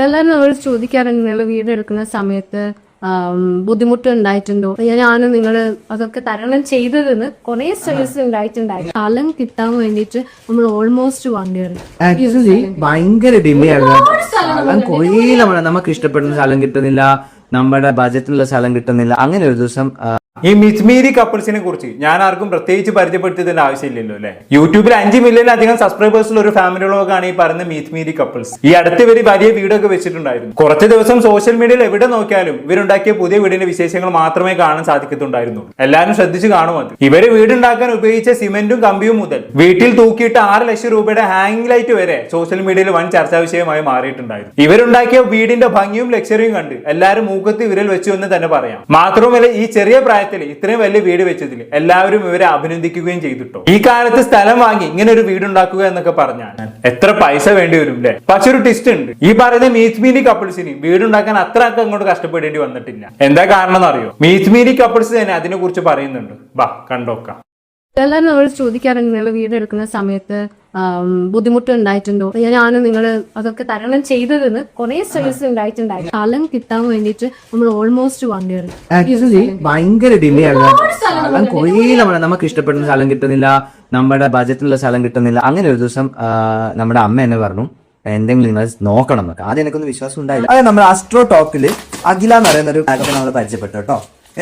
എല്ലാവരും നമ്മൾ ചോദിക്കാറുണ്ട് നിങ്ങൾ വീഡിയോ എടുക്കുന്ന സമയത്ത് ബുദ്ധിമുട്ട് ഉണ്ടായിട്ടുണ്ടോ? ഞാനാണ് നിങ്ങൾ അതൊക്കെ തരണം ചെയ്തതെന്ന് കുറെ സ്ട്രെസ് ഉണ്ടായിട്ടുണ്ടായിരുന്നു. സ്ഥലം കിട്ടാൻ വേണ്ടിട്ട് നമ്മൾ ഓൾമോസ്റ്റ് 1 year ആക്ച്വലി ഭയങ്കര ഡിലേ ആയിരുന്നു. സ്ഥലം കുറേ നമുക്ക് ഇഷ്ടപ്പെടുന്ന സ്ഥലം കിട്ടുന്നില്ല, നമ്മുടെ ബജറ്റിലുള്ള സ്ഥലം കിട്ടുന്നില്ല. അങ്ങനെ ഒരു ദിവസം ഈ മിസ്മീരി കപ്പിൾസിനെ കുറിച്ച് ഞാൻ ആർക്കും പ്രത്യേകിച്ച് പരിചയപ്പെടുത്തിയതിന്റെ ആവശ്യമില്ലല്ലോ അല്ലെ. യൂട്യൂബിൽ 5 മില്യണിലധികം സബ്സ്ക്രൈബേഴ്സുള്ള ഒരു ഫാമിലി വ്ളോഗാണ് ഈ പറയുന്ന മിസ്മീരി കപ്പിൾസ്. ഈ അടുത്ത് ഇവര് വലിയ വീഡിയോ ഒക്കെ വെച്ചിട്ടുണ്ടായിരുന്നു. കുറച്ച് ദിവസം സോഷ്യൽ മീഡിയയിൽ എവിടെ നോക്കിയാലും ഇവരുണ്ടാക്കിയ പുതിയ വീടിന്റെ വിശേഷങ്ങൾ മാത്രമേ കാണാൻ സാധിക്കത്തുണ്ടായിരുന്നു. എല്ലാവരും ശ്രദ്ധിച്ച് കാണും അത്. ഇവര് വീടുണ്ടാക്കാൻ ഉപയോഗിച്ച സിമെന്റും കമ്പിയും മുതൽ വീട്ടിൽ തൂക്കിയിട്ട് 6 ലക്ഷം രൂപയുടെ ഹാങ്ങിങ് ലൈറ്റ് വരെ സോഷ്യൽ മീഡിയയിൽ വൻ ചർച്ചാ വിഷയമായി മാറിയിട്ടുണ്ടായിരുന്നു. ഇവരുണ്ടാക്കിയ വീടിന്റെ ഭംഗിയും ലക്ഷറിയും കണ്ട് എല്ലാവരും മൂക്കത്ത് വിരൽ വെച്ചു എന്ന് തന്നെ പറയാം. മാത്രവുമല്ല ഈ ചെറിയ പ്രായത്തിൽ ഇത്രയും വലിയ വീട് വെച്ചതിൽ എല്ലാവരും ഇവരെ അഭിനന്ദിക്കുകയും ചെയ്തിട്ടോ. ഈ കാലത്ത് സ്ഥലം വാങ്ങി ഇങ്ങനെ ഒരു വീടുണ്ടാക്കുക എന്നൊക്കെ പറഞ്ഞാൽ എത്ര പൈസ വേണ്ടി വരും അല്ലെ. പക്ഷെ ഒരു ട്വിസ്റ്റ് ഉണ്ട്. ഈ പറയുന്ന മീറ്റ്മീരി കപ്പിൾസിന് വീടുണ്ടാക്കാൻ അത്ര ഒക്കെ അങ്ങോട്ട് കഷ്ടപ്പെടേണ്ടി വന്നിട്ടില്ല. എന്താ കാരണം എന്നറിയോ? മീറ്റ്മീരി കപ്പിൾസ് തന്നെ അതിനെ കുറിച്ച് പറയുന്നുണ്ട്. വാ കണ്ടോക്കാം. എല്ലാവരും നമ്മൾ ചോദിക്കാറുണ്ട് നിങ്ങൾ വീഡിയോ എടുക്കുന്ന സമയത്ത് ബുദ്ധിമുട്ട് ഉണ്ടായിട്ടുണ്ടോ? ഞാനാണ് നിങ്ങൾ അതൊക്കെ തരണം ചെയ്തതെന്ന് കുറെ സ്ട്രെസ് ഉണ്ടായിട്ടുണ്ടായിരുന്നു. സ്ഥലം കിട്ടാൻ വേണ്ടിട്ട് നമ്മൾ ഓൾമോസ്റ്റ് 1 year ആക്ച്വലി ഭയങ്കര ഡിലേ ആയിരുന്നു. സ്ഥലം കുറേ നമുക്ക് ഇഷ്ടപ്പെടുന്ന സ്ഥലം കിട്ടുന്നില്ല, നമ്മുടെ ബജറ്റിലുള്ള സ്ഥലം കിട്ടുന്നില്ല. അങ്ങനെ ഒരു ദിവസം നമ്മുടെ അമ്മ എന്നെ പറഞ്ഞു എന്തെങ്കിലും നിങ്ങൾ നോക്കണം എന്നൊക്കെ. ആദ്യം എനിക്കൊന്നും വിശ്വാസം ഉണ്ടായില്ല. അതെ, നമ്മൾ ആസ്ട്രോ ടോക്കില് അഖില എന്ന് പറയുന്ന ഒരു കാര്യത്തെ നമ്മൾ പരിചയപ്പെട്ടു കേട്ടോ.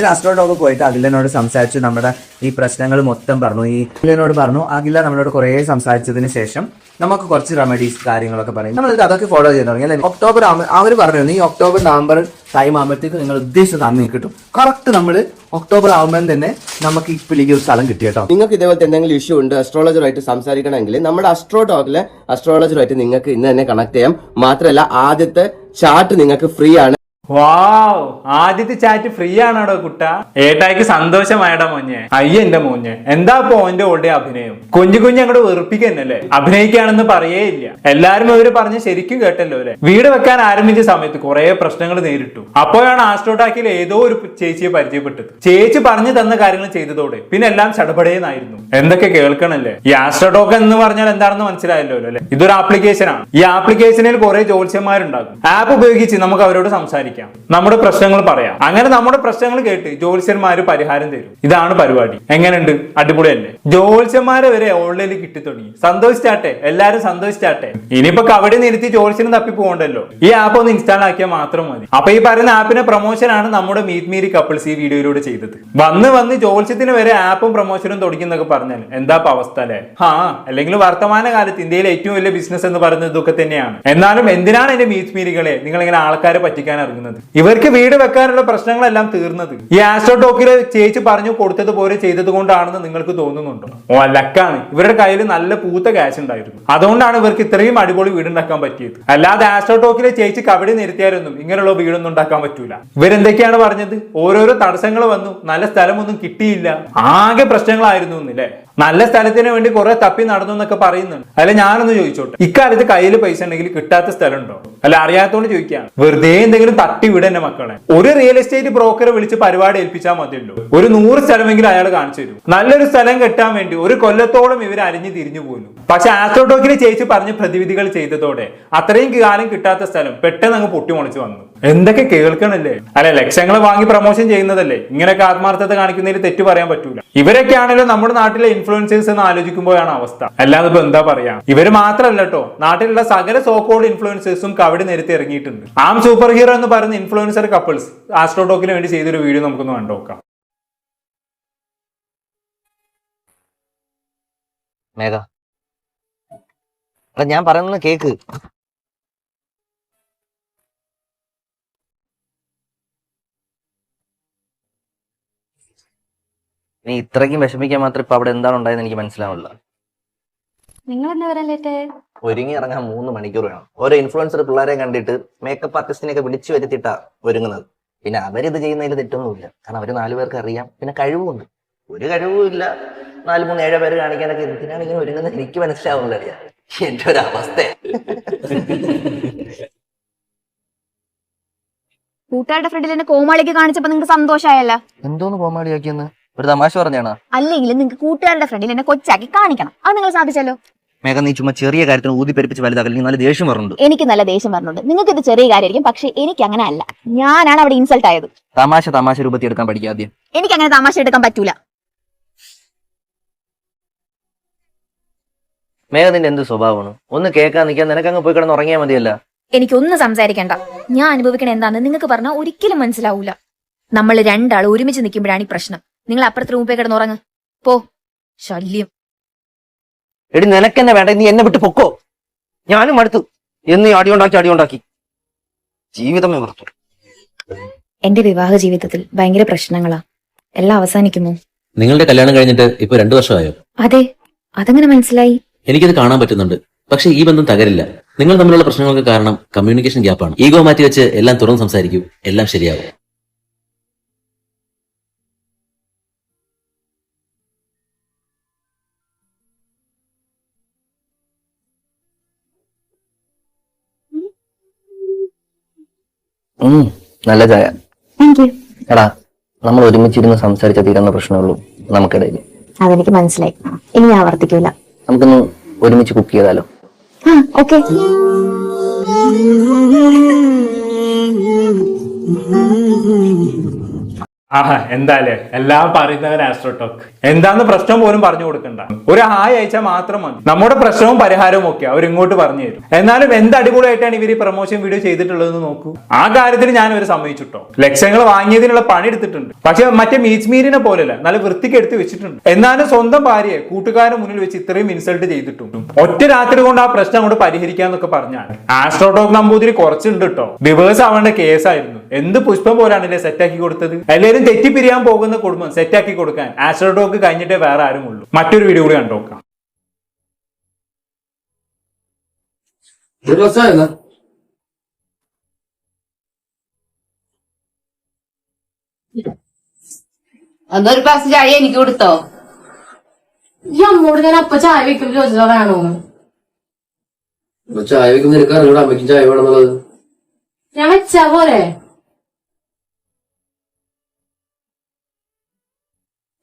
ആസ്ട്രോ ടോക്ക് പോയിട്ട് അഖിലനോട് സംസാരിച്ചു, നമ്മുടെ ഈ പ്രശ്നങ്ങൾ മൊത്തം പറഞ്ഞു. ഈ അഖിലനോട് പറഞ്ഞു. അഖില നമ്മളോട് കുറെ സംസാരിച്ചതിന് ശേഷം നമുക്ക് കുറച്ച് റെമഡീസ് കാര്യങ്ങളൊക്കെ പറയും. നമ്മൾ അതൊക്കെ ഫോളോ ചെയ്ത് തുടങ്ങി അല്ലെ. ഒക്ടോബർ അവർ പറഞ്ഞു ഈ ഒക്ടോബർ നവംബർ ടൈം ആകുമ്പോഴത്തേക്ക് നിങ്ങൾ ഉദ്ദേശിച്ച സമയം കിട്ടും. കറക്റ്റ് നമ്മൾ ഒക്ടോബർ ആകുമ്പോൾ തന്നെ നമുക്ക് ഇപ്പോഴേക്ക് ഒരു സ്ഥലം കിട്ടി കേട്ടോ. നിങ്ങൾക്ക് ഇതേപോലത്തെ എന്തെങ്കിലും ഇഷ്യൂ ഉണ്ട് അസ്ട്രോളജറുമായിട്ട് സംസാരിക്കണമെങ്കിൽ നമ്മുടെ അസ്ട്രോ ടോക്കിലെ അസ്ട്രോളജറുമായിട്ട് നിങ്ങൾക്ക് ഇന്ന് തന്നെ കണക്ട് ചെയ്യാം. മാത്രമല്ല ആദ്യത്തെ ചാർട്ട് നിങ്ങൾക്ക് ഫ്രീ ആണ്. വാവ്, ആദ്യത്തെ ചാറ്റ് ഫ്രീ ആണോടോ കുട്ട? ഏട്ടായിക്ക് സന്തോഷമായടാ മോഞ്ഞെ. അയ്യ എന്റെ മോഞ്ഞെ, എന്താ പോന്റെ ഓൾഡേ അഭിനയം? കുഞ്ഞു അങ്ങോട്ട് വെറുപ്പിക്കന്നല്ലേ. അഭിനയിക്കാണെന്ന് പറയേ ഇല്ല. എല്ലാരും അവര് പറഞ്ഞ് ശരിക്കും കേട്ടല്ലോ അല്ലെ. വീട് വെക്കാൻ ആരംഭിച്ച സമയത്ത് കുറെ പ്രശ്നങ്ങൾ നേരിട്ടു. അപ്പോഴാണ് ആസ്ട്രോടാക്കിൽ ഏതോ ഒരു ചേച്ചിയെ പരിചയപ്പെട്ടത്. ചേച്ചി പറഞ്ഞു തന്ന കാര്യങ്ങൾ ചെയ്തതോടെ പിന്നെ എല്ലാം ചടപടേന്നായിരുന്നു. എന്തൊക്കെ കേൾക്കണല്ലേ. ഈ ആസ്ട്രോടോക്ക് എന്ന് പറഞ്ഞാൽ എന്താണെന്ന് മനസ്സിലായല്ലോ അല്ലെ. ഇതൊരു ആപ്ലിക്കേഷൻ ആണ്. ഈ ആപ്ലിക്കേഷനിൽ കുറെ ജ്യോത്സ്യന്മാരുണ്ടാകും. ആപ്പ് ഉപയോഗിച്ച് നമുക്ക് അവരോട് സംസാരിക്കാം, നമ്മുടെ പ്രശ്നങ്ങൾ പറയാം. അങ്ങനെ നമ്മുടെ പ്രശ്നങ്ങൾ കേട്ട് ജ്യോത്സ്യന്മാര് പരിഹാരം തരും. ഇതാണ് പരിപാടി. എങ്ങനെയുണ്ട്? അടിപൊളിയല്ലേ? ജ്യോത്സ്യന്മാരെ വരെ ഓൺലൈനിൽ കിട്ടി തുടങ്ങി. സന്തോഷിച്ചാട്ടെ, എല്ലാരും സന്തോഷിച്ചാട്ടെ. ഇനിയിപ്പോ കവടി നിരുത്തി ജ്യോത്സ്യനും തപ്പി പോകണ്ടല്ലോ. ഈ ആപ്പ് ഒന്ന് ഇൻസ്റ്റാൾ ആക്കിയാൽ മാത്രം മതി. അപ്പൊ ഈ പറയുന്ന ആപ്പിന്റെ പ്രൊമോഷൻ ആണ് നമ്മുടെ മീറ്റ്മീരി കപ്പിൾസ് ഈ വീഡിയോയിലൂടെ ചെയ്തത്. വന്ന് ജ്യോത്സ്യത്തിന് വരെ ആപ്പും പ്രൊമോഷനും തുടങ്ങിയെന്നൊക്കെ പറഞ്ഞാൽ എന്താ അവസ്ഥ അല്ലെ. അല്ലെങ്കിൽ വർത്തമാന കാലത്ത് ഇന്ത്യയിലെ ഏറ്റവും വലിയ ബിസിനസ് എന്ന് പറയുന്നത് ഇതൊക്കെ തന്നെയാണ്. എന്നാലും എന്തിനാണ് എന്റെ മീറ്റ്മീരികളെ നിങ്ങൾ ഇങ്ങനെ ആൾക്കാരെ പറ്റിക്കാൻ ഇറങ്ങുന്നത്? ഇവർക്ക് വീട് വെക്കാനുള്ള പ്രശ്നങ്ങളെല്ലാം തീർന്നത് ഈ ആസ്ട്രോ ടോക്കിലെ ചേച്ചി പറഞ്ഞു കൊടുത്തതുപോലെ ചെയ്തത് കൊണ്ടാണെന്ന് നിങ്ങൾക്ക് തോന്നുന്നുണ്ടോ? ലക്കാണ്. ഇവരുടെ കയ്യിൽ നല്ല പൂത്ത ക്യാഷ് ഉണ്ടായിരുന്നു. അതുകൊണ്ടാണ് ഇവർക്ക് ഇത്രയും അടിപൊളി വീടുണ്ടാക്കാൻ പറ്റിയത്. അല്ലാതെ ആസ്ട്രോ ടോക്കിലെ ചേച്ചി കവടി നിരത്തിയാലൊന്നും ഇങ്ങനെയുള്ള വീടൊന്നും ഉണ്ടാക്കാൻ പറ്റൂല. ഇവരെന്തൊക്കെയാണ് പറഞ്ഞത്? ഓരോരോ തടസ്സങ്ങൾ വന്നു, നല്ല സ്ഥലമൊന്നും കിട്ടിയില്ല, ആകെ പ്രശ്നങ്ങളായിരുന്നു എന്നല്ലേ. നല്ല സ്ഥലത്തിന് വേണ്ടി കുറെ തപ്പി നടന്നു എന്നൊക്കെ പറയുന്നുണ്ട്. അല്ല ഞാനൊന്ന് ചോദിച്ചോട്ടെ, ഇക്കാലത്ത് കയ്യിൽ പൈസ ഉണ്ടെങ്കിൽ കിട്ടാത്ത സ്ഥലം ഉണ്ടോ? അല്ല അറിയാത്തോണ്ട് ചോദിക്കുകയാണ്. വെറുതെ എന്തെങ്കിലും തട്ടി വിടന്നെ മക്കളെ. ഒരു റിയൽ എസ്റ്റേറ്റ് ബ്രോക്കറെ വിളിച്ച് പരിപാടി ഏൽപ്പിച്ചാൽ മതിയല്ലോ. ഒരു 100 സ്ഥലമെങ്കിലും അയാൾ കാണിച്ചു തരും. നല്ലൊരു സ്ഥലം കിട്ടാൻ വേണ്ടി ഒരു കൊല്ലത്തോളം ഇവർ അരിഞ്ഞു തിരിഞ്ഞു പോലും. പക്ഷെ ആസ്ട്രോടോക്കിലെ ചേച്ചി പറഞ്ഞ് പ്രതിവിധികൾ ചെയ്തതോടെ അത്രയും കാലം കിട്ടാത്ത സ്ഥലം പെട്ടെന്ന് അങ്ങ് പൊട്ടിമുളച്ച് വന്നു. എന്തൊക്കെ കേൾക്കണല്ലേ. അല്ലെ, ലക്ഷങ്ങൾ വാങ്ങി പ്രൊമോഷൻ ചെയ്യുന്നതല്ലേ. ഇങ്ങനെയൊക്കെ ആത്മാർത്ഥത കാണിക്കുന്നതിൽ തെറ്റു പറയാൻ പറ്റൂല. ഇവരൊക്കെയാണല്ലോ നമ്മുടെ നാട്ടിലെ ഇൻഫ്ലുവൻസേഴ്സ് എന്ന് ആലോചിക്കുമ്പോഴാണ് അവസ്ഥ. അല്ലാതെ ഇപ്പൊ എന്താ പറയാ. ഇവര് മാത്രമല്ല കേട്ടോ, നാട്ടിലുള്ള സകല സോക്കോൾഡ് ഇൻഫ്ലുവൻസേഴ്സും കവടി നിരത്തി ഇറങ്ങിയിട്ടുണ്ട്. ആം സൂപ്പർ ഹീറോ എന്ന് പറയുന്ന ഇൻഫ്ലുവൻസർ കപ്പിൾസ് ആസ്ട്രോടോക്കിന് വേണ്ടി ചെയ്തൊരു വീഡിയോ നമുക്കൊന്ന് കണ്ടുനോക്കാം. മേഘ, ഞാൻ പറയുന്നത് കേക്ക്. നീ ഇത്രയ്ക്കും വിഷമിക്കാൻ മാത്രം ഇപ്പൊ അവിടെ എന്താണ് ഉണ്ടായെന്ന് എനിക്ക് മനസ്സിലാവില്ല. നിങ്ങൾ എന്താ പറയാൻ ലേറ്റ്? ഒരുങ്ങി ഇറങ്ങാൻ 3 മണിക്കൂർ വേണം. ഓരോ ഇൻഫ്ലുവൻസർ പിള്ളേരെ കണ്ടിട്ട് മേക്കപ്പ് ആർട്ടിസ്റ്റിനെയൊക്കെ വിളിച്ചു വരുത്തിട്ടാ ഒരുങ്ങുന്നത്. പിന്നെ അവരിത് ചെയ്യുന്നതിൽ തെറ്റൊന്നുമില്ല. കാരണം അവര് 4 പേർക്ക് അറിയാം, പിന്നെ കഴിവുമുണ്ട്. ഒരു കഴിവും ഇല്ല, 4, 3, 7 പേര് കാണിക്കാനൊക്കെ എന്തിനാണ് ഇങ്ങനെ ഒരുങ്ങുന്നത് എനിക്ക് മനസ്സിലാവുന്നില്ല. അറിയാം എന്റെ ഒരു അവസ്ഥ. കൂട്ടുകാരുടെ ഫ്രണ്ടിൽ എന്നെ കോമാളിക്ക് കാണിച്ചപ്പോ നിങ്ങൾക്ക് സന്തോഷമായല്ല? എന്തോന്ന് കോമാളിയാക്കിയെന്ന്? ഒരു തമാശ പറഞ്ഞാണോ? അല്ലെങ്കിൽ നിങ്ങൾക്ക് കൂട്ടുകാരുടെ ഫ്രണ്ടിൽ എന്നെ കൊച്ചാക്കി കാണിക്കണം. അത് നിങ്ങൾ സാധിച്ചല്ലോ. മേഘ നീ ചുമ്മാ ചെറിയ കാര്യത്തിന് ഊതിപ്പെരിപ്പിച്ച് വലുതാക്കൽ നല്ല ദേഷ്യം പറഞ്ഞുണ്ട്. എനിക്ക് നല്ല ദേഷ്യം വരുന്നുണ്ട്. നിങ്ങൾക്ക് ഇത് ചെറിയ കാര്യമായിരിക്കും, പക്ഷെ എനിക്ക് അങ്ങനെ അല്ല. ഞാനാണ് അവിടെ ഇൻസൾട്ട് ആയത്. തമാശ രൂപത്തിൽ എടുക്കാൻ പഠിക്കുക ആദ്യം. എനിക്ക് അങ്ങനെ തമാശ എടുക്കാൻ പറ്റൂല. മേഘ നിന്റെ എന്ത് സ്വഭാവമാണ്? ഒന്ന് കേൾക്കാൻ നിൽക്കാൻ നിനക്കങ്ങ് പോയി കിടന്ന് ഉറങ്ങിയാൽ മതിയല്ല. എനിക്കൊന്നും സംസാരിക്കണ്ട. ഞാൻ അനുഭവിക്കണ എന്താണെന്ന് നിങ്ങൾക്ക് പറഞ്ഞാൽ ഒരിക്കലും മനസ്സിലാവൂല. നമ്മൾ രണ്ടാൾ ഒരുമിച്ച് നിൽക്കുമ്പോഴാണ് ഈ പ്രശ്നം. നിങ്ങൾ അപ്പുറത്തെ റൂമിൽ കിടന്ന് ഉറങ്ങ് പോ. ശല്യം. എടി നിനക്കെന്നെ വേണ്ട, നീ എന്നെ വിട്ട് പൊക്കോ. ഞാനും അടുത്തു എന്ന് അടിയുണ്ടാക്കി ജീവിതമേ പുറത്തു. എന്റെ വിവാഹ ജീവിതത്തിൽ ഭയങ്കര പ്രശ്നങ്ങളാ. എല്ലാം അവസാനിക്കുന്നു. നിങ്ങളുടെ കല്യാണം കഴിഞ്ഞിട്ട് ഇപ്പൊ 2 വർഷമായോ? അതെ, അതെങ്ങനെ മനസ്സിലായി? എനിക്കത് കാണാൻ പറ്റുന്നുണ്ട്. പക്ഷെ ഈ ബന്ധം തകരില്ല. നിങ്ങൾ തമ്മിലുള്ള പ്രശ്നങ്ങൾക്ക് കാരണം കമ്മ്യൂണിക്കേഷൻ ഗ്യാപ്പാണ്. ഈഗോ മാറ്റി വെച്ച് എല്ലാം തുറന്ന് സംസാരിക്കൂ, എല്ലാം ശരിയാവും. നല്ല ചായ. Thank you. എടാ, നമ്മൾ ഒരുമിച്ചിരുന്ന് സംസാരിച്ച തീരുന്ന പ്രശ്നമുള്ളൂ നമുക്കിടയിൽ. അതെനിക്ക് മനസ്സിലായി. ഇനി ഞാൻ ആവർത്തിക്കൂല. നമുക്കൊന്ന് ഒരുമിച്ച് കുക്ക് ചെയ്താലോ? ഓക്കെ. ആഹാ, എന്തായാലേ എല്ലാം പറയുന്നവൻ ആസ്ട്രോടോക്ക്. എന്താന്ന് പ്രശ്നം പോലും പറഞ്ഞു കൊടുക്കണ്ട, ഒരു ഹായ് അയച്ചാൽ മാത്രം മതി. നമ്മുടെ പ്രശ്നവും പരിഹാരവും ഒക്കെ അവർ ഇങ്ങോട്ട് പറഞ്ഞു തരും. എന്നാലും എന്ത് അടിപൊളിയായിട്ടാണ് ഇവർ ഈ പ്രൊമോഷൻ വീഡിയോ ചെയ്തിട്ടുള്ളതെന്ന് നോക്കൂ. ആ കാര്യത്തിൽ ഞാൻ ഒരു സമ്മതിച്ചിട്ടോ. ലക്ഷങ്ങൾ വാങ്ങിയതിനുള്ള പണി എടുത്തിട്ടുണ്ട്. പക്ഷെ മറ്റേ മീച്ച് മീരിനെ പോലെയല്ല, നല്ല വൃത്തിക്ക് എടുത്ത് വെച്ചിട്ടുണ്ട്. എന്നാലും സ്വന്തം ഭാര്യയെ കൂട്ടുകാരുടെ മുന്നിൽ വെച്ച് ഇത്രയും ഇൻസൾട്ട് ചെയ്തിട്ടുണ്ട്. ഒറ്റ രാത്രി കൊണ്ട് ആ പ്രശ്നം കൊണ്ട് പരിഹരിക്കാന്നൊക്കെ പറഞ്ഞാൽ ആസ്ട്രോടോക്ക് നമ്പൂതിരി കുറച്ചുണ്ട് കേട്ടോ. ഡിവേഴ്സ് ആവേണ്ട കേസായിരുന്നു. എന്ത് പുഷ്പം പോലാണല്ലേ സെറ്റാക്കി കൊടുത്തത്. എല്ലാവരും തെറ്റിപ്പിരിയാൻ പോകുന്ന കുടുംബം സെറ്റാക്കി കൊടുക്കാൻ ആസ്ട്രോടോക്ക് കഴിഞ്ഞിട്ടേ വേറെ ആരും ഉള്ളൂ. മറ്റൊരു വീഡിയോ കൂടി കണ്ടോക്കാം. അതൊരു ഗ്ലാസ് ചായ എനിക്ക് കൊടുത്തോ? ഈ അമ്മോട് ഞാൻ അപ്പൊ ചായ വെക്കും ചോദിച്ചോ വേണോന്ന്. ചായ വെക്കുന്ന നിനക്ക് അറിഞ്ഞൂടെ അമ്മയ്ക്കും ചായ വേണമെന്നുള്ളത്? ഞാൻ വെച്ചാ പോരെ?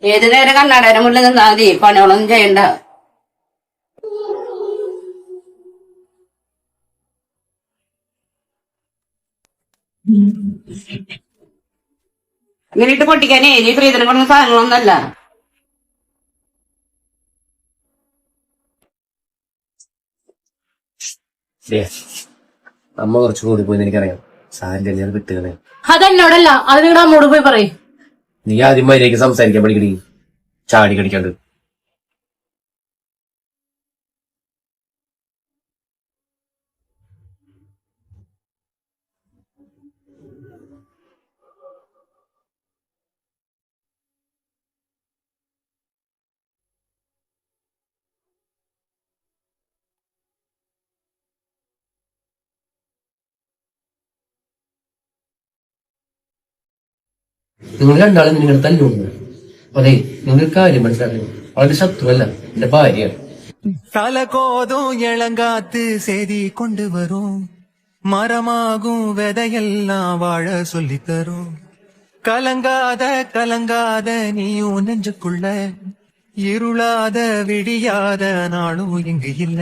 ഏത് നേരം കണ്ണാടേനെ മുന്നിൽ നിന്നാ മതി, പണികളൊന്നും ചെയ്യണ്ട. ഇങ്ങനെ ഇട്ട് പൊട്ടിക്കാനേ നീ പ്രീതനം കൊടുക്കുന്ന സാധനങ്ങളൊന്നല്ല. അമ്മ കുറച്ച് കൂടി പോയി എനിക്കറിയാം. സാറിന്റെ കല്യാണം വിട്ടുകളെ. അതെന്നോടല്ല, അത് നിങ്ങളുടെ അമ്മോട് പോയി പറയും. നീ ആദ്യം മര്യാദയ്ക്ക് സംസാരിക്കാൻ പഠിക്കടി, ചാടി കടിക്കാണ്ട്. നിങ്ങൾ രണ്ടാളും നിങ്ങളുടെ തല്ലുണ്ട്. അതെ, നിങ്ങൾ കാര്യം മനസ്സിലാക്കുന്നു. അവളുടെ ശത്രുവല്ല, എന്റെ ഭാര്യയാണ്. தலகோதும் இளங்காத்து செய்தி கொண்டு வரும், மரமாகும் விதையெல்லாம் வாழ சொல்லி தரும். கலங்காத நீயும் நெஞ்சுக்குள்ள, ഇരുളാതെ വിടിയാതെ നാളും ഇങ്ങ് ഇല്ല.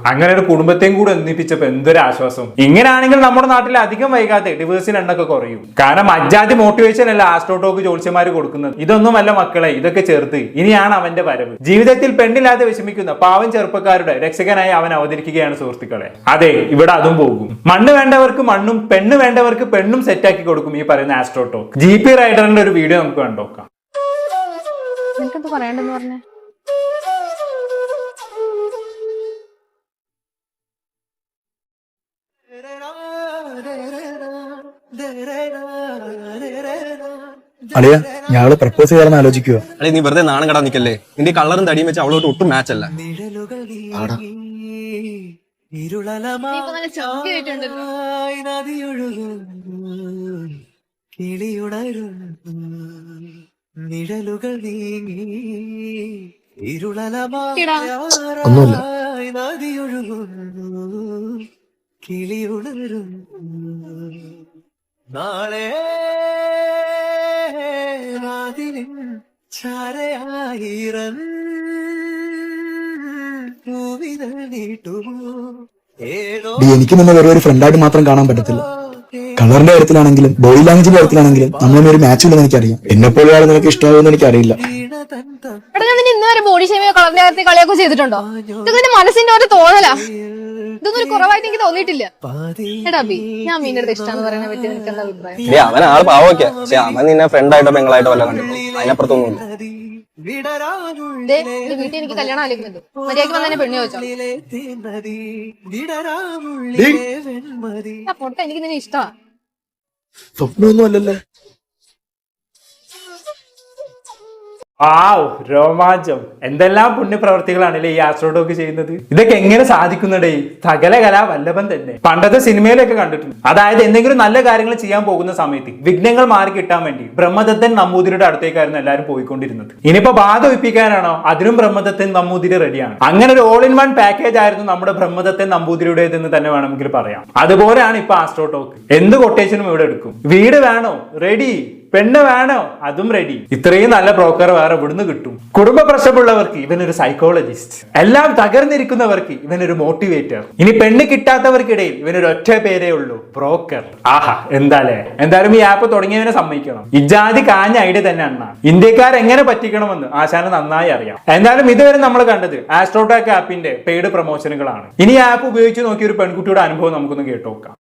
അങ്ങനെ ഒരു കുടുംബത്തെയും കൂടെ ഒന്നിപ്പിച്ചപ്പോ എന്തൊരു ആശ്വാസം. ഇങ്ങനെയാണെങ്കിൽ നമ്മുടെ നാട്ടിൽ അധികം വൈകാതെ ഡിവേഴ്സിന് എണ്ണൊക്കെ കുറയും. കാരണം അജാതി മോട്ടിവേഷൻ അല്ല ആസ്ട്രോടോക്ക് ജോത്സ്യന്മാര് കൊടുക്കുന്നത്. ഇതൊന്നുമല്ല മക്കളെ, ഇതൊക്കെ ചേർത്ത് ഇനിയാണ് അവന്റെ വരവ്. ജീവിതത്തിൽ പെണ്ണില്ലാതെ വിഷമിക്കുന്ന പാവം ചെറുപ്പക്കാരുടെ രക്ഷകനായി അവൻ അവതരിക്കുകയാണ് സുഹൃത്തുക്കളെ. അതെ, ഇവിടെ അതും പോകും. മണ്ണ് വേണ്ടവർക്ക് മണ്ണും പെണ്ണ് വേണ്ടവർക്ക് പെണ്ണും സെറ്റാക്കി കൊടുക്കും ഈ പറയുന്ന ആസ്ട്രോടോക്ക്. GP റൈഡറിന്റെ ഒരു വീഡിയോ നമുക്ക് കണ്ടോക്കാം. നിനക്കെന്ത് പറയണ്ടെന്ന് പറഞ്ഞേ? അളിയ, ഞങ്ങള് പ്രപ്പോസ് ചെയ്യാൻ ആലോചിക്കുക. അല്ലെ, നീ വെറുതെ നാണം കടാ നിക്കല്ലേ. നിന്റെ കളറും തടിയും വെച്ച് അവളോട്ട് ഒട്ടും മാച്ച് അല്ല. നിഴലുകൾ നീങ്ങി ഇരുളലമായി നദിയൊഴുകുന്നു, കിളിയുണരുന്നു. നാളെ വാതിലിൻ ചാരയായിരം പൂവിതൾ നീട്ടുമോ ഏതോ എനിക്ക് നിന്നെ വെറും ഒരു ഫ്രണ്ടായിട്ട് മാത്രം കാണാൻ പറ്റത്തില്ല. കളറിന്റെ കാര്യത്തിലാണെങ്കിലും ബോഡി ലാംഗ്വേജിന്റെ കാര്യത്തിലാണെങ്കിലും നമ്മളൊന്നും ഒരു മാച്ച് ഇല്ലെന്ന് എനിക്കറിയാം. എന്നെപ്പോലെ ആൾ നിനക്ക് ഇഷ്ടമാകുമെന്ന് എനിക്കറിയില്ല. എടാ ഞാൻ നിന്നെ ഇന്നുവരെ ബോഡി ഷേമിയോ കളറിന്റെ കാര്യത്തിൽ കളിയൊക്കെ ചെയ്തിട്ടുണ്ടോ? ഇതൊക്കെ നിന്റെ മനസ്സിന്റെ ഒരു തോന്നലാ. ഇതൊന്നും ഒരു കുറവായിട്ട് എനിക്ക് തോന്നിയിട്ടില്ല. എടാ അബി, ഞാൻ മീനെടുത്ത് ഇഷ്ടമാണെന്ന് പറയാനെ പറ്റി നിനക്ക് എന്താ അഭിപ്രായം? അവൻ ആള് പാവൊക്കെ, പക്ഷെ അവൻ നിന്നെ ഫ്രണ്ടായിട്ടോ പെങ്ങളായിട്ടോ വല്ല കണ്ടിട്ടുള്ളൂ. അതിനപ്പുറത്തൊന്നുമില്ല. എന്റെ വീട്ടിൽ എനിക്ക് കല്യാണം ആലോചിക്കുന്നുണ്ട്. മര്യാദയ്ക്ക് വന്നെ പെണ്ണു ചോദിച്ചോ. പൊട്ട, എനിക്ക് നിന്നെ ഇഷ്ടമാണ്. സ്വപ്നമൊന്നും അല്ലല്ലേ. ആവ് രോമാഞ്ചം. എന്തെല്ലാം പുണ്യപ്രവർത്തികളാണല്ലേ ഈ ആസ്ട്രോഡോക്ക് ചെയ്യുന്നത്. ഇതൊക്കെ എങ്ങനെ സാധിക്കുന്നടേ? സകല കലാ വല്ലഭൻ തന്നെ. പണ്ടത്തെ സിനിമയിലൊക്കെ കണ്ടിട്ടുണ്ട്. അതായത് എന്തെങ്കിലും നല്ല കാര്യങ്ങൾ ചെയ്യാൻ പോകുന്ന സമയത്ത് വിഘ്നങ്ങൾ മാറി കിട്ടാൻ വേണ്ടി ബ്രഹ്മദത്തൻ നമ്പൂതിരിയുടെ അടുത്തേക്കായിരുന്നു എല്ലാവരും പോയിക്കൊണ്ടിരുന്നത്. ഇനിയിപ്പോ ബാധ ഒഴിപ്പിക്കാനാണോ? അതിനും ബ്രഹ്മദത്തൻ നമ്പൂതിരി റെഡിയാണ്. അങ്ങനെ ഒരു ഓൾ ഇൻ വൺ പാക്കേജ് ആയിരുന്നു നമ്മുടെ ബ്രഹ്മദത്തൻ നമ്പൂതിരിയുടേതെന്ന് തന്നെ വേണമെങ്കിൽ പറയാം. അതുപോലെയാണ് ഇപ്പൊ ആസ്ട്രോടോക്ക്. എന്ത് കൊട്ടേഷനും ഇവിടെ എടുക്കും. വീട് വേണോ? റെഡി. പെണ്ണ് വേണോ? അതും റെഡി. ഇത്രയും നല്ല ബ്രോക്കർ വേറെ ഇവിടുന്ന് കിട്ടും. കുടുംബ പ്രശ്നമുള്ളവർക്ക് ഇവനൊരു സൈക്കോളജിസ്റ്റ്, എല്ലാം തകർന്നിരിക്കുന്നവർക്ക് ഇവനൊരു മോട്ടിവേറ്റർ, ഇനി പെണ്ണ് കിട്ടാത്തവർക്കിടയിൽ ഇവനൊരു ഒറ്റ പേരേ ഉള്ളൂ, ബ്രോക്കർ. ആഹാ, എന്തായാലും ഈ ആപ്പ് തുടങ്ങിയവനെ സമ്മതിക്കണം. ഇജാതി കാഞ്ഞ ഐഡിയ തന്നെ അണ്ണ. ഇന്ത്യക്കാർ എങ്ങനെ പറ്റിക്കണമെന്ന് ആശാന് നന്നായി അറിയാം. എന്തായാലും ഇതുവരെ നമ്മൾ കണ്ടത് ആസ്ട്രോടാക്ക് ആപ്പിന്റെ പെയ്ഡ് പ്രൊമോഷനുകളാണ്. ഇനി ഈ ആപ്പ് ഉപയോഗിച്ച് നോക്കിയ ഒരു പെൺകുട്ടിയുടെ അനുഭവം നമുക്കൊന്ന് കേട്ടോക്കാം.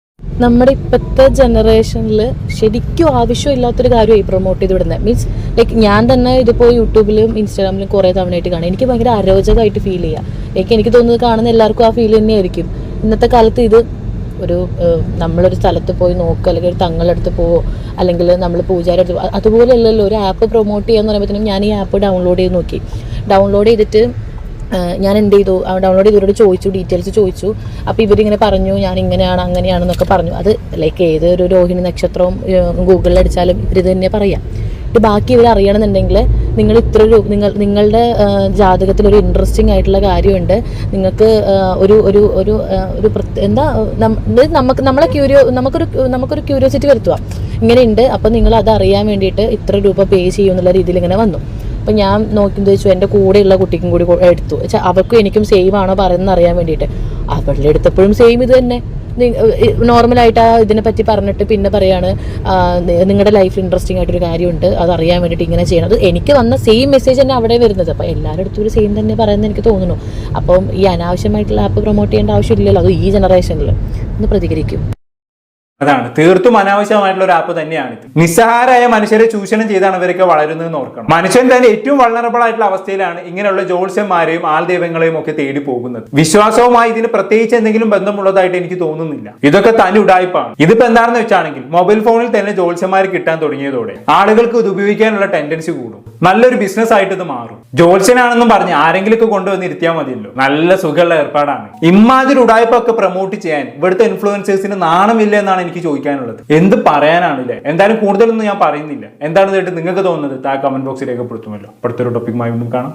നമ്മുടെ ഇപ്പോഴത്തെ ജനറേഷനിൽ ശരിക്കും ആവശ്യമില്ലാത്തൊരു കാര്യമായി പ്രൊമോട്ട് ചെയ്ത് വിടുന്നത്. മീൻസ് ലൈക്ക് ഞാൻ തന്നെ ഇതിപ്പോൾ യൂട്യൂബിലും ഇൻസ്റ്റാഗ്രാമിലും കുറേ തവണയായിട്ട് കാണാം. എനിക്ക് ഭയങ്കര അരോചകമായിട്ട് ഫീൽ ചെയ്യുക. എനിക്ക് തോന്നുന്നത് കാണുന്ന എല്ലാവർക്കും ആ ഫീൽ തന്നെയായിരിക്കും. ഇന്നത്തെ കാലത്ത് ഇത് ഒരു നമ്മളൊരു സ്ഥലത്ത് പോയി നോക്കുക, അല്ലെങ്കിൽ ഒരു തങ്ങളടുത്ത് പോവോ, അല്ലെങ്കിൽ നമ്മൾ പൂജാരി അടുത്ത് അതുപോലെ അല്ലല്ലോ. ഒരു ആപ്പ് പ്രൊമോട്ട് ചെയ്യാന്ന് പറയുമ്പോഴത്തേനും ഞാൻ ഈ ആപ്പ് ഡൗൺലോഡ് ചെയ്ത് നോക്കി. ഡൗൺലോഡ് ചെയ്തിട്ട് ഞാൻ എന്ത് ചെയ്തു, ഡൗൺലോഡ് ചെയ്തവരോട് ചോദിച്ചു, ഡീറ്റെയിൽസ് ചോദിച്ചു. അപ്പോൾ ഇവരിങ്ങനെ പറഞ്ഞു ഞാൻ ഇങ്ങനെയാണ് അങ്ങനെയാണെന്നൊക്കെ പറഞ്ഞു. അത് ലൈക്ക് ഏതൊരു രോഹിണി നക്ഷത്രവും ഗൂഗിളിൽ അടിച്ചാലും ഇവരിത് തന്നെ പറയാം. ഇത് ബാക്കി ഇവർ അറിയണമെന്നുണ്ടെങ്കിൽ നിങ്ങൾ ഇത്ര നിങ്ങളുടെ ജാതകത്തിൽ ഒരു ഇൻട്രസ്റ്റിംഗ് ആയിട്ടുള്ള കാര്യമുണ്ട്, നിങ്ങൾക്ക് ഒരു ഒരു ഒരു ഒരു എന്താ നമുക്കൊരു ക്യൂരിയോസിറ്റി വരുത്തുക ഇങ്ങനെയുണ്ട്. അപ്പോൾ നിങ്ങൾ അത് അറിയാൻ വേണ്ടിയിട്ട് ഇത്ര രൂപ പേ ചെയ്യുമെന്നുള്ള രീതിയിൽ ഇങ്ങനെ വന്നു. അപ്പം ഞാൻ നോക്കിയെന്ന് വെച്ചു എൻ്റെ കൂടെയുള്ള കുട്ടിക്കും കൂടി എടുത്തു വെച്ചാൽ അവർക്കും എനിക്കും സെയിം ആണോ പറയുന്നത് അറിയാൻ വേണ്ടിയിട്ട്. അവളുടെ എടുത്തപ്പോഴും സെയിം ഇത് തന്നെ. നോർമലായിട്ട് ആ ഇതിനെ പറ്റി പറഞ്ഞിട്ട് പിന്നെ പറയാണ് നിങ്ങളുടെ ലൈഫിൽ ഇൻട്രസ്റ്റിംഗ് ആയിട്ടൊരു കാര്യമുണ്ട്, അത് അറിയാൻ വേണ്ടിയിട്ട് ഇങ്ങനെ ചെയ്യണം. അത് എനിക്ക് വന്ന സെയിം മെസ്സേജ് തന്നെ അവിടെ വരുന്നത്. അപ്പോൾ എല്ലാവരുടെ അടുത്തും ഒരു സെയിം തന്നെ പറയുന്നത് എനിക്ക് തോന്നുന്നു. അപ്പം ഈ അനാവശ്യമായിട്ടുള്ള ആപ്പ് പ്രൊമോട്ട് ചെയ്യേണ്ട ആവശ്യമില്ലല്ലോ. അത് ഈ ജനറേഷനിൽ ഒന്ന് പ്രതികരിക്കും. അതാണ് തീർത്തും അനാവശ്യമായിട്ടുള്ള ഒരു ആപ്പ് തന്നെയാണ് ഇത്. നിസ്സഹാരായ മനുഷ്യരെ ചൂഷണം ചെയ്താണ് ഇവരൊക്കെ വളരുന്നതെന്ന് ഓർക്കണം. മനുഷ്യൻ തന്നെ ഏറ്റവും വൾണറബിൾ ആയിട്ടുള്ള അവസ്ഥയിലാണ് ഇങ്ങനെയുള്ള ജ്യോത്സ്യന്മാരെയും ആൾദൈവങ്ങളെയും ഒക്കെ തേടി പോകുന്നത്. വിശ്വാസവുമായി ഇതിന് പ്രത്യേകിച്ച് എന്തെങ്കിലും ബന്ധമുള്ളതായിട്ട് എനിക്ക് തോന്നുന്നില്ല. ഇതൊക്കെ തനി ഉടായ്പാണ്. ഇതിപ്പോ എന്താണെന്ന് വെച്ചാണെങ്കിൽ മൊബൈൽ ഫോണിൽ തന്നെ ജ്യോത്സ്യന്മാർ കിട്ടാൻ തുടങ്ങിയതോടെ ആളുകൾക്ക് ഇത് ഉപയോഗിക്കാനുള്ള ടെൻഡൻസി കൂടും. നല്ലൊരു ബിസിനസ് ആയിട്ട് ഇത് മാറും. ജ്യോത്സ്യനാണെന്നും പറഞ്ഞ് ആരെങ്കിലൊക്കെ കൊണ്ടുവന്ന് ഇരുത്തിയാൽ മതിയല്ലോ. നല്ല സുഖമുള്ള ഏർപ്പാടാണ്. ഇമാതിരി ഉടായ്പൊക്കെ പ്രൊമോട്ട് ചെയ്യാൻ ഇവിടുത്തെ ഇൻഫ്ലുവൻസേഴ്സിന് നാണമില്ല എന്നാണ് എനിക്ക് ചോദിക്കാനുള്ളത്. എന്ത് പറയാനാണല്ലേ. എന്തായാലും കൂടുതലൊന്നും ഞാൻ പറയുന്നില്ല. എന്താണ് കേട്ട് നിങ്ങൾക്ക് തോന്നുന്നത് കമന്റ് ബോക്സിൽ രേഖപ്പെടുത്തുമല്ലോ. അടുത്തൊരു ടോപ്പിക്കുമായി വീണ്ടും കാണാം.